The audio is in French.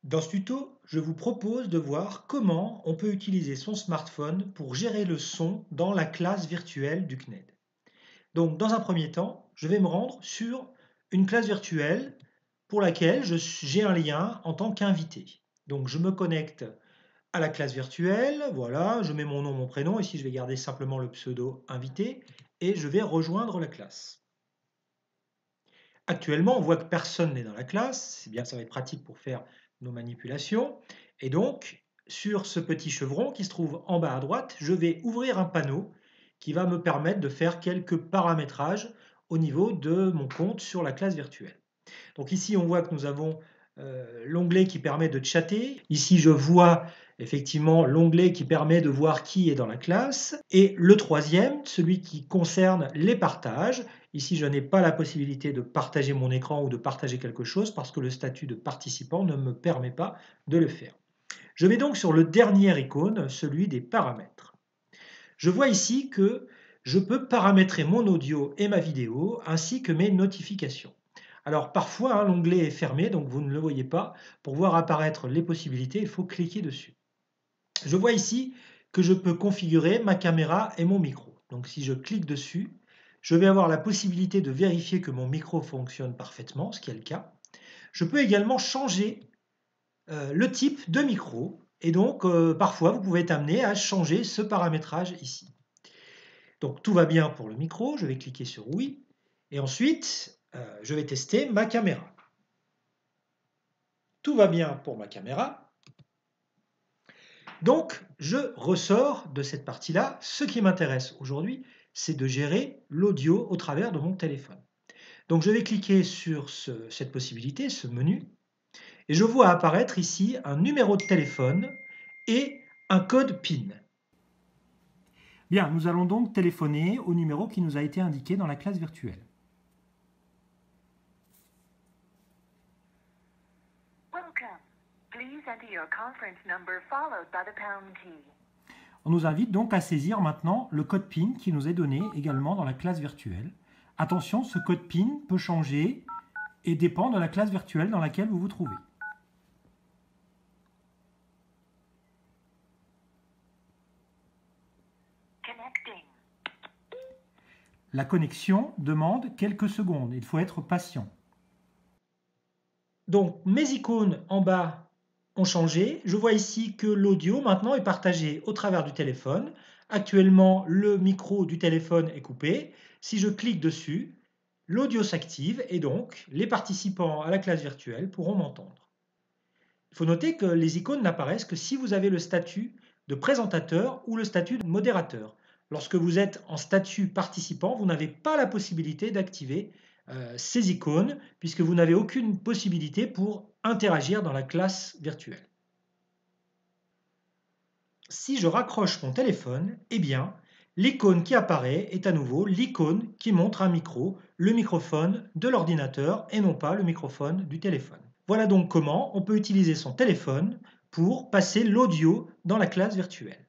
Dans ce tuto, je vous propose de voir comment on peut utiliser son smartphone pour gérer le son dans la classe virtuelle du CNED. Donc, dans un premier temps, je vais me rendre sur une classe virtuelle pour laquelle j'ai un lien en tant qu'invité. Donc, je me connecte à la classe virtuelle, voilà, je mets mon nom, mon prénom, ici je vais garder simplement le pseudo invité, et je vais rejoindre la classe. Actuellement, on voit que personne n'est dans la classe, c'est bien, ça va être pratique pour faire nos manipulations. Et donc, sur ce petit chevron qui se trouve en bas à droite, je vais ouvrir un panneau qui va me permettre de faire quelques paramétrages au niveau de mon compte sur la classe virtuelle. Donc ici, on voit que nous avons l'onglet qui permet de chatter. Ici, je vois effectivement l'onglet qui permet de voir qui est dans la classe. Et le troisième, celui qui concerne les partages. Ici, je n'ai pas la possibilité de partager mon écran ou de partager quelque chose parce que le statut de participant ne me permet pas de le faire. Je vais donc sur le dernier icône, celui des paramètres. Je vois ici que je peux paramétrer mon audio et ma vidéo ainsi que mes notifications. Alors parfois, l'onglet est fermé, donc vous ne le voyez pas. Pour voir apparaître les possibilités, il faut cliquer dessus. Je vois ici que je peux configurer ma caméra et mon micro. Donc si je clique dessus, je vais avoir la possibilité de vérifier que mon micro fonctionne parfaitement, ce qui est le cas. Je peux également changer le type de micro et donc parfois vous pouvez être amené à changer ce paramétrage ici. Donc tout va bien pour le micro, je vais cliquer sur oui et ensuite je vais tester ma caméra. Tout va bien pour ma caméra. Donc, je ressors de cette partie-là. Ce qui m'intéresse aujourd'hui, c'est de gérer l'audio au travers de mon téléphone. Donc, je vais cliquer sur cette possibilité, ce menu, et je vois apparaître ici un numéro de téléphone et un code PIN. Bien, nous allons donc téléphoner au numéro qui nous a été indiqué dans la classe virtuelle. On nous invite donc à saisir maintenant le code PIN qui nous est donné également dans la classe virtuelle. Attention, ce code PIN peut changer et dépend de la classe virtuelle dans laquelle vous vous trouvez. La connexion demande quelques secondes, il faut être patient. Donc mes icônes en bas ont changé. Je vois ici que l'audio maintenant est partagé au travers du téléphone. Actuellement, le micro du téléphone est coupé. Si je clique dessus, l'audio s'active et donc les participants à la classe virtuelle pourront m'entendre. Il faut noter que les icônes n'apparaissent que si vous avez le statut de présentateur ou le statut de modérateur. Lorsque vous êtes en statut participant, vous n'avez pas la possibilité d'activer ces icônes puisque vous n'avez aucune possibilité pour interagir dans la classe virtuelle. Si je raccroche mon téléphone, eh bien, l'icône qui apparaît est à nouveau l'icône qui montre un micro, le microphone de l'ordinateur et non pas le microphone du téléphone. Voilà donc comment on peut utiliser son téléphone pour passer l'audio dans la classe virtuelle.